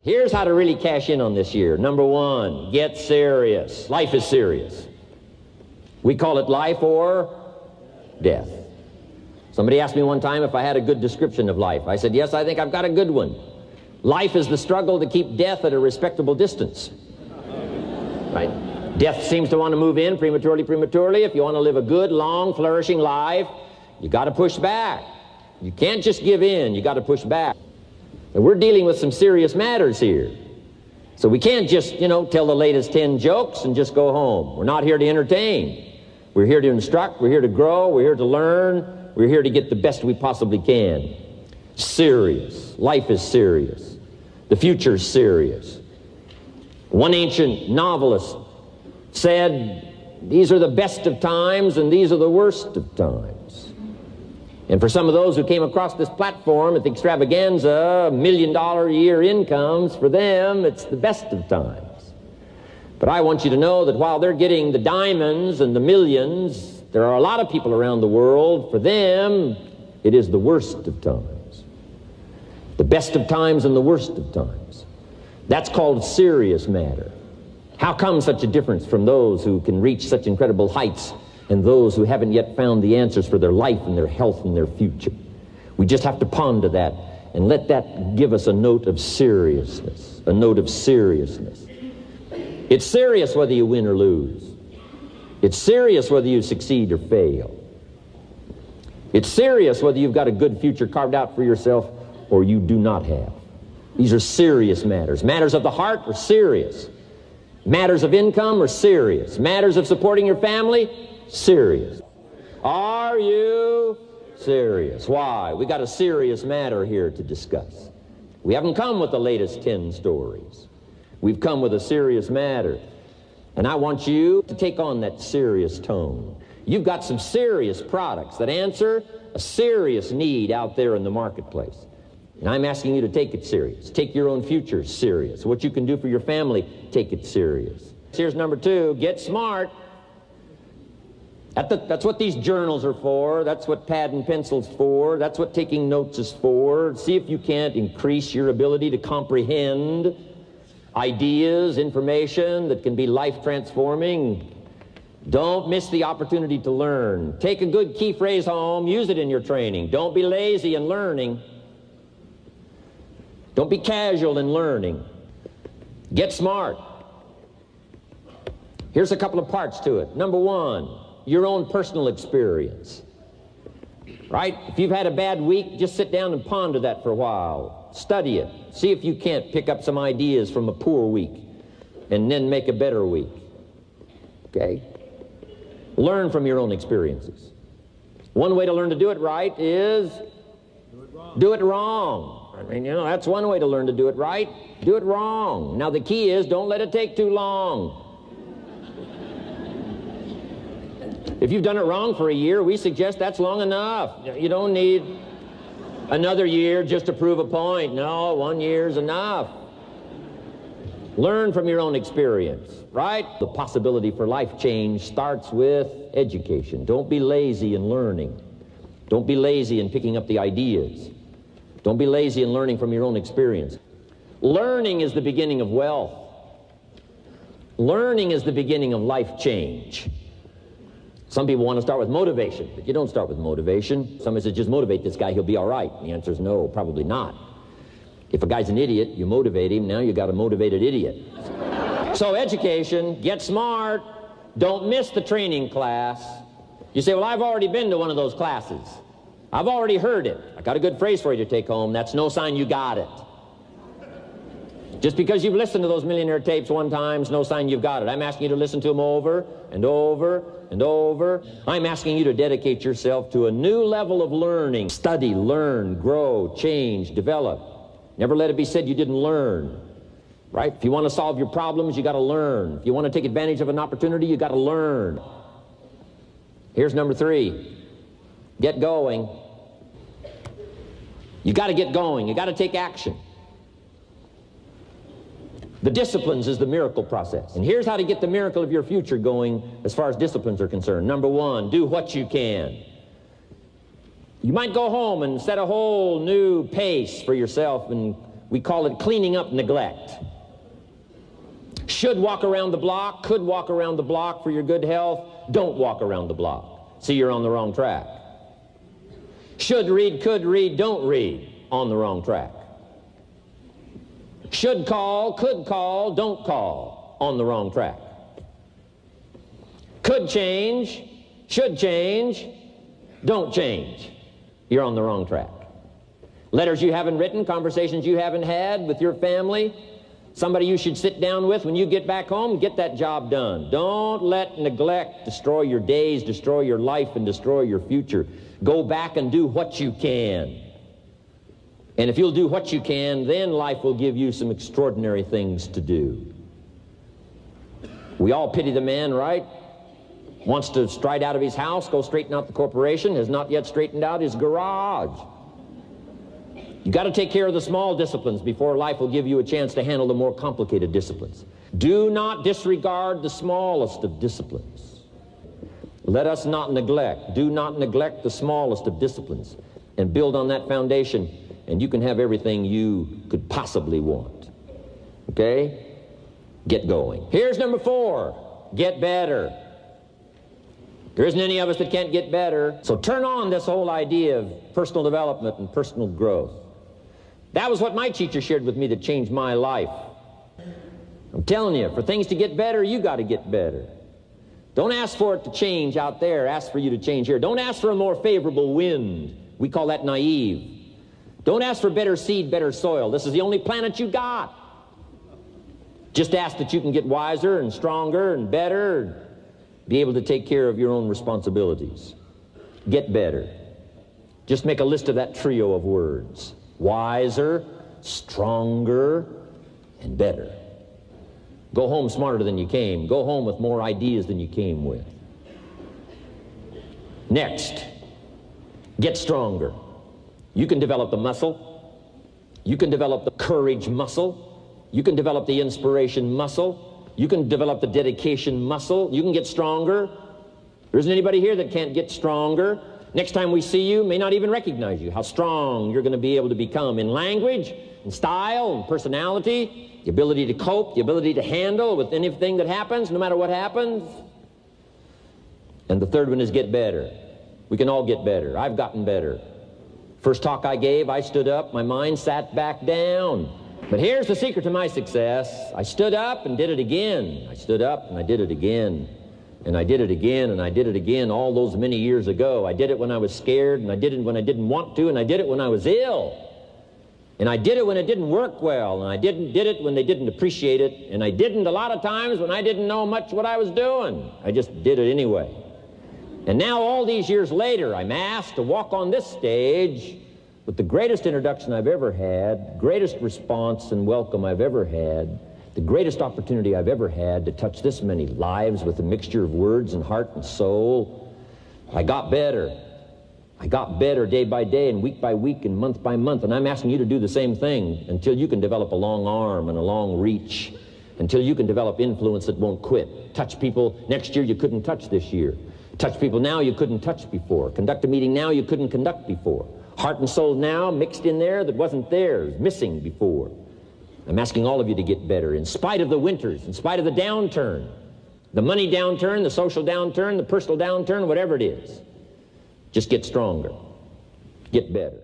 Here's how to really cash in on this year. Number one, get serious. Life is serious. We call it life or death. Somebody asked me one time if I had a good description of life. I said, yes, I think I've got a good one. Life is the struggle to keep death at a respectable distance. Right? Death seems to want to move in prematurely. If you want to live a good, long, flourishing life, you got to push back. You can't just give in. You got to push back. And we're dealing with some serious matters here. So we can't just, tell the latest 10 jokes and just go home. We're not here to entertain. We're here to instruct. We're here to grow. We're here to learn. We're here to get the best we possibly can. Serious. Life is serious. The future's serious. One ancient novelist said, these are the best of times and these are the worst of times. And for some of those who came across this platform at the extravaganza, $1 million a year incomes, for them, it's the best of times. But I want you to know that while they're getting the diamonds and the millions, there are a lot of people around the world, for them, it is the worst of times. The best of times and the worst of times. That's called serious matter. How come such a difference from those who can reach such incredible heights and those who haven't yet found the answers for their life and their health and their future? We just have to ponder that and let that give us a note of seriousness, a note of seriousness. It's serious whether you win or lose. It's serious whether you succeed or fail. It's serious whether you've got a good future carved out for yourself or you do not have. These are serious matters. Matters of the heart are serious. Matters of income are serious. Matters of supporting your family, serious. Are you serious? Why? We got a serious matter here to discuss. We haven't come with the latest 10 stories. We've come with a serious matter. And I want you to take on that serious tone. You've got some serious products that answer a serious need out there in the marketplace. And I'm asking you to take it serious. Take your own future serious. What you can do for your family, take it serious. Here's number two, get smart. That's what these journals are for. That's what pad and pencil's for. That's what taking notes is for. See if you can't increase your ability to comprehend ideas, information that can be life-transforming. Don't miss the opportunity to learn. Take a good key phrase home, use it in your training. Don't be lazy in learning. Don't be casual in learning. Get smart. Here's a couple of parts to it. Number one, your own personal experience. Right? If you've had a bad week, just sit down and ponder that for a while. Study it. See if you can't pick up some ideas from a poor week and then make a better week. Okay? Learn from your own experiences. One way to learn to do it right is do it wrong. I mean, that's one way to learn to do it right. Do it wrong. Now the key is don't let it take too long. If you've done it wrong for a year, we suggest that's long enough. You don't need another year just to prove a point. No, 1 year's enough. Learn from your own experience, right? The possibility for life change starts with education. Don't be lazy in learning. Don't be lazy in picking up the ideas. Don't be lazy in learning from your own experience. Learning is the beginning of wealth. Learning is the beginning of life change. Some people want to start with motivation, but you don't start with motivation. Somebody says, just motivate this guy, he'll be all right. The answer is no, probably not. If a guy's an idiot, you motivate him, now you got a motivated idiot. So education, get smart. Don't miss the training class. You say, well, I've already been to one of those classes. I've already heard it. I got a good phrase for you to take home. That's no sign you got it. Just because you've listened to those millionaire tapes one time is no sign you've got it. I'm asking you to listen to them over and over and over. I'm asking you to dedicate yourself to a new level of learning. Study, learn, grow, change, develop. Never let it be said you didn't learn. Right? If you want to solve your problems, you got to learn. If you want to take advantage of an opportunity, you got to learn. Here's number three. Get going. You got to get going. You got to take action. The disciplines is the miracle process. And here's how to get the miracle of your future going as far as disciplines are concerned. Number one, do what you can. You might go home and set a whole new pace for yourself and We call it cleaning up neglect. Should walk around the block, could walk around the block for your good health. Don't walk around the block. See, you're on the wrong track. Should read, could read, don't read. On the wrong track. Should call, could call, don't call. On the wrong track. Could change, should change, don't change. You're on the wrong track. Letters you haven't written, conversations you haven't had with your family, somebody you should sit down with when you get back home, get that job done. Don't let neglect destroy your days, destroy your life, and destroy your future. Go back and do what you can. And if you'll do what you can, then life will give you some extraordinary things to do. We all pity the man, right? Wants to stride out of his house, go straighten out the corporation, has not yet straightened out his garage. You got to take care of the small disciplines before life will give you a chance to handle the more complicated disciplines. Do not disregard the smallest of disciplines. Let us not neglect. Do not neglect the smallest of disciplines, and build on that foundation, and you can have everything you could possibly want. Okay? Get going. Here's number 4. Get better. There isn't any of us that can't get better. So turn on this whole idea of personal development and personal growth. That was what my teacher shared with me that changed my life. I'm telling you, for things to get better, you got to get better. Don't ask for it to change out there. Ask for you to change here. Don't ask for a more favorable wind. We call that naive. Don't ask for better seed, better soil. This is the only planet you got. Just ask that you can get wiser and stronger and better, be able to take care of your own responsibilities. Get better. Just make a list of that trio of words. Wiser, stronger, and better. Go home smarter than you came. Go home with more ideas than you came with. Next, get stronger. You can develop the muscle. You can develop the courage muscle. You can develop the inspiration muscle. You can develop the dedication muscle. You can get stronger. There isn't anybody here that can't get stronger. Next time we see you, may not even recognize you, how strong you're going to be able to become in language, in style, and personality, the ability to cope, the ability to handle with anything that happens, no matter what happens. And the third one is get better. We can all get better. I've gotten better. First talk I gave, I stood up, my mind sat back down. But here's the secret to my success. I stood up and did it again. I stood up and I did it again. And I did it again, and I did it again all those many years ago. I did it when I was scared, and I did it when I didn't want to, and I did it when I was ill. And I did it when it didn't work well, and I did it when they didn't appreciate it, and I didn't a lot of times when I didn't know much what I was doing. I just did it anyway. And now all these years later, I'm asked to walk on this stage with the greatest introduction I've ever had, greatest response and welcome I've ever had, the greatest opportunity I've ever had to touch this many lives with a mixture of words and heart and soul. I got better. I got better day by day and week by week and month by month, and I'm asking you to do the same thing until you can develop a long arm and a long reach, until you can develop influence that won't quit. Touch people next year you couldn't touch this year. Touch people now you couldn't touch before. Conduct a meeting now you couldn't conduct before. Heart and soul now mixed in there that wasn't there, missing before. I'm asking all of you to get better in spite of the winters, in spite of the downturn, the money downturn, the social downturn, the personal downturn, whatever it is. Just get stronger. Get better.